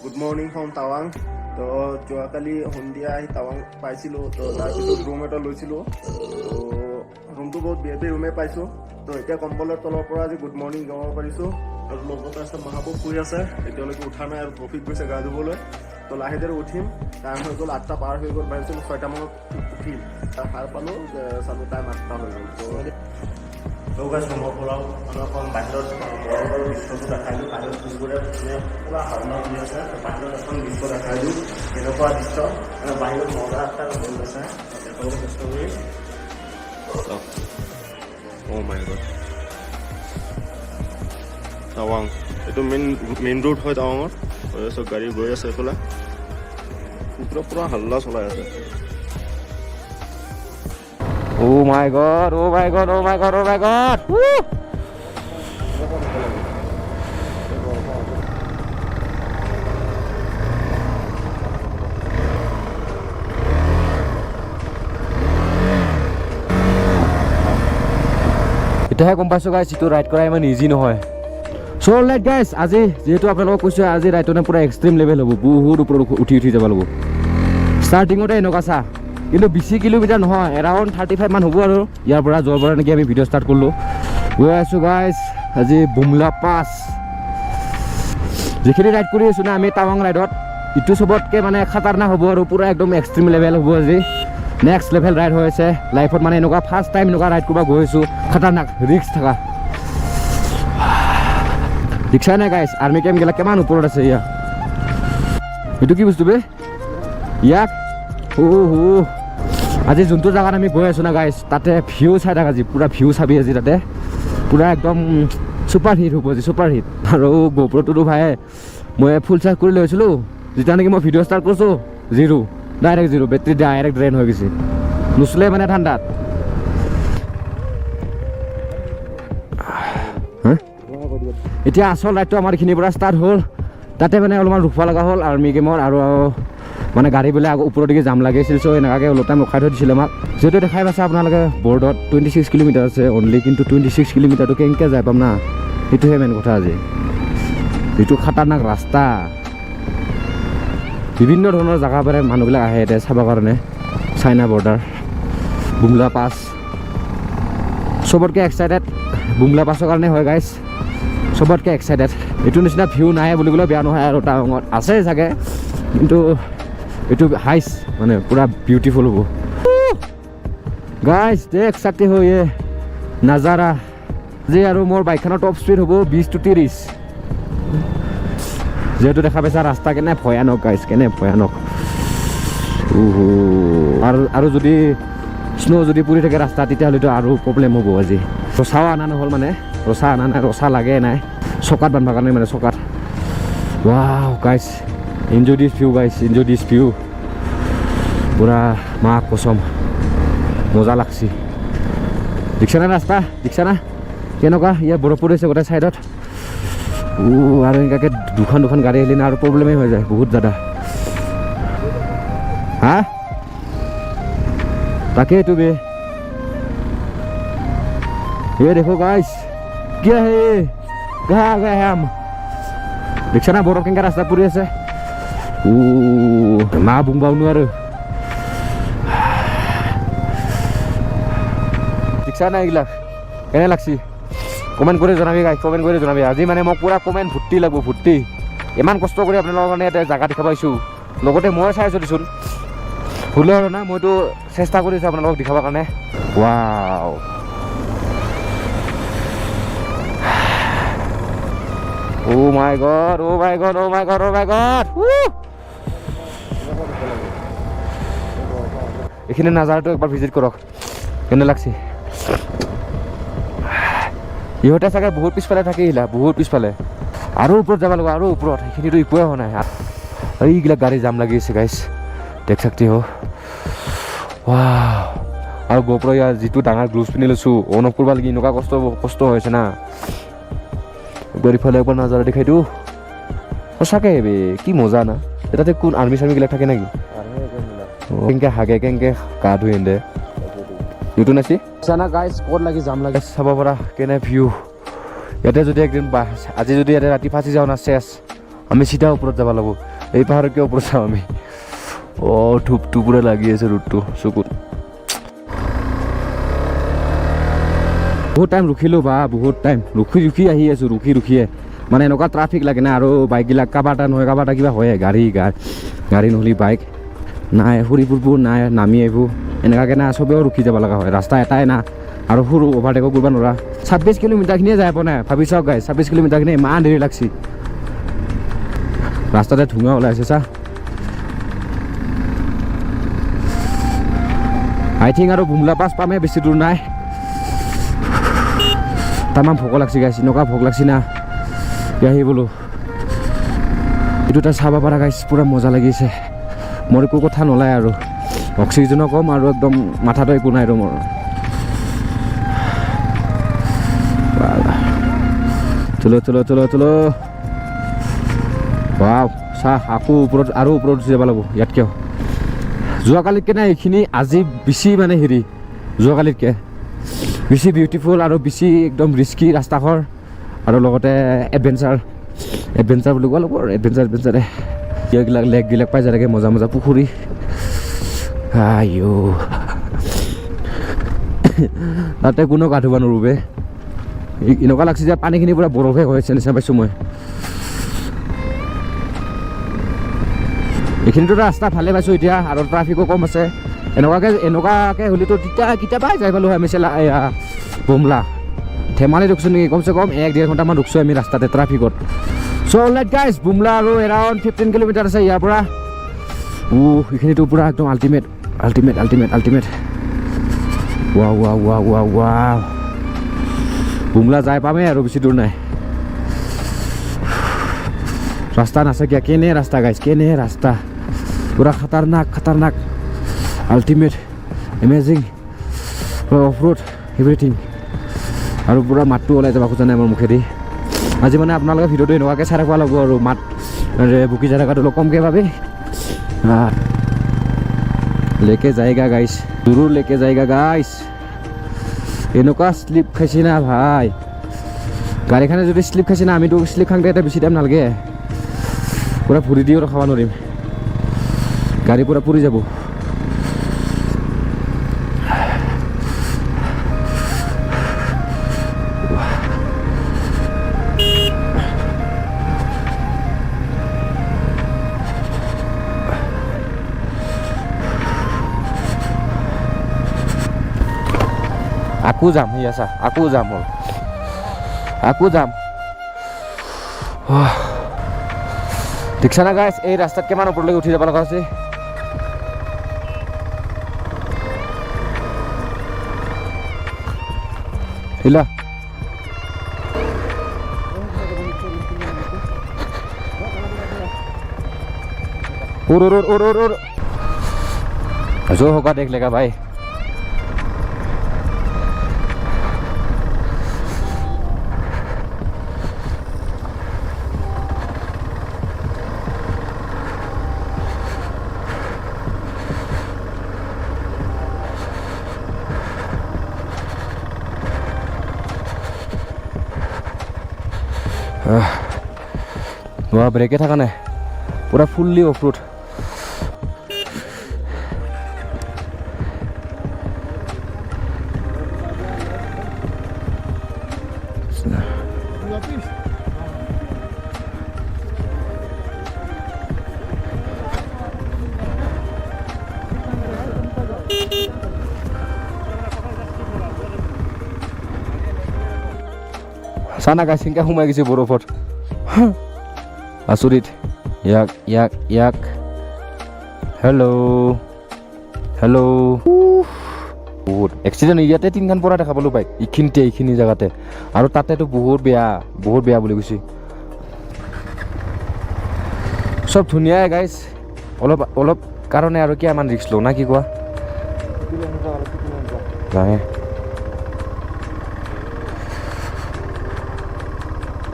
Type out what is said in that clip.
Good morning from টাৱাং। তো যোৱাকালি সন্ধিয়া আহি টাৱাং পাইছিলোঁ। তো তাৰপিছত ৰুম এটা লৈছিলোঁ। তো ৰুমটো বহুত ভিআইপি ৰুমে পাইছোঁ। তো এতিয়া কম্বলৰ তলৰ পৰা আজি গুড মৰ্ণিং গাব পাৰিছোঁ। আৰু লগতে আছে মহাপুৰুষ শুই আছে, এতিয়ালৈকে উঠা নাই আৰু প্ৰফিট গৈছে গা ধুবলৈ। তো লাহে ধীৰে উঠিম। টাইম হৈ গ'ল 8টা পাৰ হৈ গ'ল, ভাবিছিলোঁ 6টা মানত উঠিম। সাৰ পালোঁ চালোঁ টাইম 8টা হৈ গ'ল। তো গাইজ ৰুমৰ পৰাও অকণ বাহিৰত বৰফৰ দৃশ্যটো দেখাই দিওঁ। বাহিৰত ফুৰিবলৈ পুৰা হাওলা দি আছে। বাহিৰত এখন দৃশ্য দেখাই দিওঁ, এনেকুৱা দৃশ্য মানে বাহিৰত মজা এটা হৈ আছে। দেখাবলৈ চেষ্টা কৰি টাৱাং, এইটো মেইন ৰোড হয় টাৱাঙৰ। চব গাড়ী গৈ আছে এইফালে, পুৰা হাল্লা চলাই আছে। Oh my god, oh my god, oh my god, oh my god. Woo! এতিয়াহে গম পাইছোঁ গাইছ, এইটো ৰাইড কৰা ইমান ইজি নহয়। চ' অলৰাইট গাইছ, আজি যিহেতু আপোনালোকক কৈছোঁ আজি ৰাইডটো পুৰা এক্সট্ৰিম লেভেল হ'ব, বহুত ওপৰত উঠি যাব লাগিব। ষ্টাৰ্টিঙতে এনেকুৱা চা, কিন্তু 20 কিলোমিটাৰ নহয়, এৰাউণ্ড 35 মান হ'ব আৰু ইয়াৰ পৰা যোৱাৰ পৰা নেকি আমি ভিডিঅ' ষ্টাৰ্ট কৰিলোঁ। গৈ আছোঁ গাইছ আজি বুমলা পাছ। যিখিনি ৰাইড কৰি আছোঁ না আমি টাৱাং ৰাইডত, ইটো চবতকৈ মানে খাতাৰনাক হ'ব আৰু পুৰা একদম এক্সট্ৰিম লেভেল হ'ব আজি। নেক্সট লেভেল ৰাইড হৈ আছে লাইফত, মানে এনেকুৱা ফাৰ্ষ্ট টাইম এনেকুৱা ৰাইড কৰিব গৈ আছোঁ। খাতাৰনাক ৰিক্স থকা দেখিছা নাই গাইছ, আৰ্মি কেম্পগিলা কিমান ওপৰত আছে। ইয়াত এইটো কি বস্তু বে, ইয়াক আজি যোনটো জেগাত আমি গৈ আছোঁ না গাইছ, তাতে ভিউ চাই থাক আজি, পুৰা ভিউ চাবি আজি তাতে, পুৰা একদম ছুপাৰ হিট হ'ব আজি, ছুপাৰ হিট। আৰু গোপ্ৰটোতো ভাই মই ফুল চাৰ্জ কৰি লৈছিলোঁ, যেতিয়া নেকি মই ভিডিঅ' ষ্টাৰ্ট কৰিছোঁ direct zero', battery direct drain হৈ গৈছে, নুচলে মানে ঠাণ্ডাত। এতিয়া আচল ৰাইডটো আমাৰ এইখিনিৰ পৰা ষ্টাৰ্ট হ'ল। তাতে মানে অলপমান ৰখিব লগা হ'ল আৰ্মি কেম্পৰ, আৰু মানে গাড়ীবিলাক ওপৰৰ দিকে জাম লাগিছিল। চ' এনেকুৱাকৈ অলপ টাইম ৰখাই থৈ দিছিলে আমাক। যিহেতু দেখাই পাইছে আপোনালোকে বৰ্ডত 26 কিলোমিটাৰ আছে অনলি, কিন্তু 26 কিলোমিটাৰটো কেনেকৈ যাই পাম না, সেইটোহে মেইন কথা আজি। যিটো খাতাৰনাক ৰাস্তা, বিভিন্ন ধৰণৰ জেগাৰ পৰা মানুহবিলাক আহে ইয়াতে চাবৰ কাৰণে। চাইনা বৰ্ডাৰ, বুমলা পাছ, চবতকৈ এক্সাইটেড বুমলা পাছৰ কাৰণে হয় গাইছ, চবতকৈ এক্সাইটেড। এইটো নিচিনা ভিউ নাই বুলিবলৈ বেয়া নহয় আৰু, টাৱাঙত আছে চাগে, কিন্তু এইটো হাইচ মানে পুৰা বিউটিফুল হ'ব গাইছ। দেখ চাকতে হৈ নাজাৰা যে, আৰু মোৰ বাইকখনৰ টপ স্পীড হ'ব 20 to 30। যিহেতু দেখা পাইছা ৰাস্তা কেনে ভয়ানক গাইছ, কেনে ভয়ানক। আৰু যদি স্ন' যদি পৰি থাকে ৰাস্তা, তেতিয়াহ'লেতো আৰু প্ৰব্লেম হ'ব আজি। ৰচাও অনা নহ'ল, মানে ৰচা অনা নাই, ৰচা লাগে নাই চকাত বান্ধিবৰ কাৰণে, মানে চকাত। ৱাও গাইছ, এনজয় দিছ ভিউ গাইছ, এনজয় দিছ ভিউ, পুৰা মা কচম মজা লাগছি। দেখিছা না ৰাস্তা, দেখিছা না কেনেকুৱা, ইয়াত বৰফ পৰিছে গোটেই ছাইডত। আৰু এনেকুৱাকৈ দুখন গাড়ী আহিলে না আৰু প্ৰব্লেমেই হৈ যায় বহুত জাদা। হা তাকেইতো বে, দেখো গাইছ কিয় হে গাম, দেখিছা না বৰফ কেনেকৈ ৰাস্তা পৰি আছে। মা বুংবাও নোৱাৰো, দেখিছা না এইবিলাক কেনে লাগছি। কমেণ্ট কৰি জনাবি গাইছ, কমেণ্ট কৰি জনাবি। আজি মানে মোক পুৰা কমেণ্ট ভৰ্তি লাগব, ভৰ্তি। ইমান কষ্ট কৰি আপোনালোকৰ কাৰণে ইয়াতে জেগা দেখা পাইছোঁ, লগতে মই চাইছোঁ দেচোন, ভুলো আৰু না, মইতো চেষ্টা কৰিছোঁ আপোনালোকক দেখাবৰ কাৰণে। Wow Oh my god, oh my god, oh my god, oh my god. এইখিনি নাজাৰটো একবাৰ ভিজিট কৰক, কেনে লাগছে। ইহঁতে চাগে বহুত পিছফালে থাকিলা, বহুত পিছফালে, আৰু ওপৰত যাব লাগিব, আৰু ওপৰত। সেইখিনিতো একোৱে হোৱা নাই, এইবিলাক গাড়ী জাম লাগি আছে গাইছ, দেখ চাকতে হ। আৰু গোপ্ৰ ইয়াৰ যিটো ডাঙৰ গ্লুজ পিন্ধি লৈছোঁ, অন অফ কৰিব লাগি এনেকুৱা কষ্ট হৈছে না। একবাৰ ইফালে একবাৰ নাজাৰা দেখাই দিওঁ, সঁচাকৈ বে কি মজা না। তাতে কোন আৰ্মি চাৰ্মিবিলাক থাকে নেকি, কেনেকৈ হাগে কেনেকৈ গা ধুই এনে ইউটো নাচি চানা গাইছ, ক'ত লাগি জাম লাগে চাব পৰা কেনে ভিউ। ইয়াতে যদি একদিন আজি যদি ইয়াতে ৰাতি ফাঁচি যাওঁ না চেছ, আমি চিধা ওপৰত যাব লাগিব এই পাহাৰকে ওপৰত চাওঁ আমি ধূপটো পুৰা লাগি আছে ৰ'দটো চকুত বহুত টাইম ৰখিলোঁ বা বহুত টাইম ৰখি আহি আছোঁ ৰখিয়ে মানে এনেকুৱা ট্ৰাফিক লাগে না আৰু বাইকবিলাক কাৰোবাৰ এটা নহয় কাৰোবাৰ এটা কিবা হয়ে গাড়ী নহ'লে বাইক নাই ফুৰিবোৰ নাই নামি আহিব এনেকুৱাকৈ না চবেও ৰখি যাব লগা হয় ৰাস্তা এটাই না আৰু সৰু অভাৰটেকো কৰিব নোৱাৰা 26 কিলোমিটাৰখিনিয়ে যাই পোৱা নাই ভাবি চাওক গাইজ 26 কিলোমিটাৰখিনি ইমান দেৰি লাগছি ৰাস্তাতে ধুঙা ওলাইছে চা আই থিংক আৰু বুমলা পাছ পামে বেছি দূৰ নাই তামাম ভোক লাগছি গাইছ এনেকুৱা ভোক লাগছি না আহি বোলো এইটো এটা চাব পাৰা গাইছ পূৰা মজা লাগিছে মোৰ একো কথা নোলায় আৰু অক্সিজেনো কম আৰু একদম মাথাটো একো নাই আৰু মোৰ চলো ৱাও চাহ আকৌ ওপৰত আৰু ওপৰত যাব লাগিব ইয়াতকৈ যোৱাকালিতকৈ নাই এইখিনি আজি বেছি মানে হেৰি যোৱাকালিতকৈ বেছি বিউটিফুল আৰু বেছি একদম ৰিস্কি ৰাস্তাঘৰ আৰু লগতে এডভেঞ্চাৰ বুলি কোৱা লাগিব আৰু এডভেঞ্চাৰে এইবিলাক লেকবিলাক পাই যায় থাকে মজা পুখুৰী আইও তাতে কোনো গা ধুব নোৱাৰোঁ এনেকুৱা লাগছে যে পানীখিনি পূৰা বৰফে হৈ আছে নিচিনা পাইছোঁ মই এইখিনিতো ৰাস্তা ভালে পাইছোঁ এতিয়া আৰু ট্ৰাফিকো কম আছে এনেকুৱাকৈ হ'লেতো কেতিয়াবাই যাই পালোঁ আমি বুমলা ধেমালি ৰখছোঁ নেকি কমচে কম 1-1.5 ঘণ্টামান ৰখছোঁ আমি ৰাস্তাতে ট্ৰাফিকত চ' অলৰাইট গাইজ বুমলা আৰু এৰাউণ্ড 15 কিলোমিটাৰ আছে ইয়াৰ পৰা এইখিনিতো পূৰা একদম আল্টিমেট ৱাও বুমলা যাই পামেই আৰু বেছি দূৰ নাই ৰাস্তা নাছে কিয়া কেনে ৰাস্তা গাইজ কেনে ৰাস্তা পূৰা খাতাৰনাক ultimate amazing of road everything আৰু পূৰা মাতটো ওলাই যাব খোজা নাই মোৰ মুখেদি আজি মানে আপোনালোকে ভিডিঅ'টো এনেকুৱাকৈ চাই ৰাখিব লাগিব আৰু মাত বুকি যাই থকাটো অলপ কমকৈ পাবি লেকে যায়গা গাইছ জৰুৰ লেকে যায়গা গাইছ এনেকুৱা শ্লিপ খাইছি না ভাই গাড়ীখনে যদি শ্লিপ খাইছি না আমিতো শ্লিপ খাওঁতে এটা বেছি টাইম নালাগে পূৰা ভৰি দিও ৰখাব নোৱাৰিম গাড়ী পূৰা পুৰি যাব আকৌ যাম সি আছা আকৌ যাম দেখিছা না গাইছ এই ৰাস্তাত কিমান ওপৰলৈকে উঠি যাব লগা হৈছে হিলা और जो होगा देख लेगा भाई वहाँ ब्रेके था ना पूरा fully of road sana guys hingga humai gisi borofot asurit yak hello বহুত এক্সিডেন্ট ইয়াতে তিনখান পৰা দেখা পালো বাইক এইখিনি জায়গাতে আৰু তাতেতো বহুত বেয়া বুলি কৈছি সব ধুনিয়া গাইস অলপ কাৰণে আৰু কি আমান ৰিস্ক লো না কি কোৱা নাই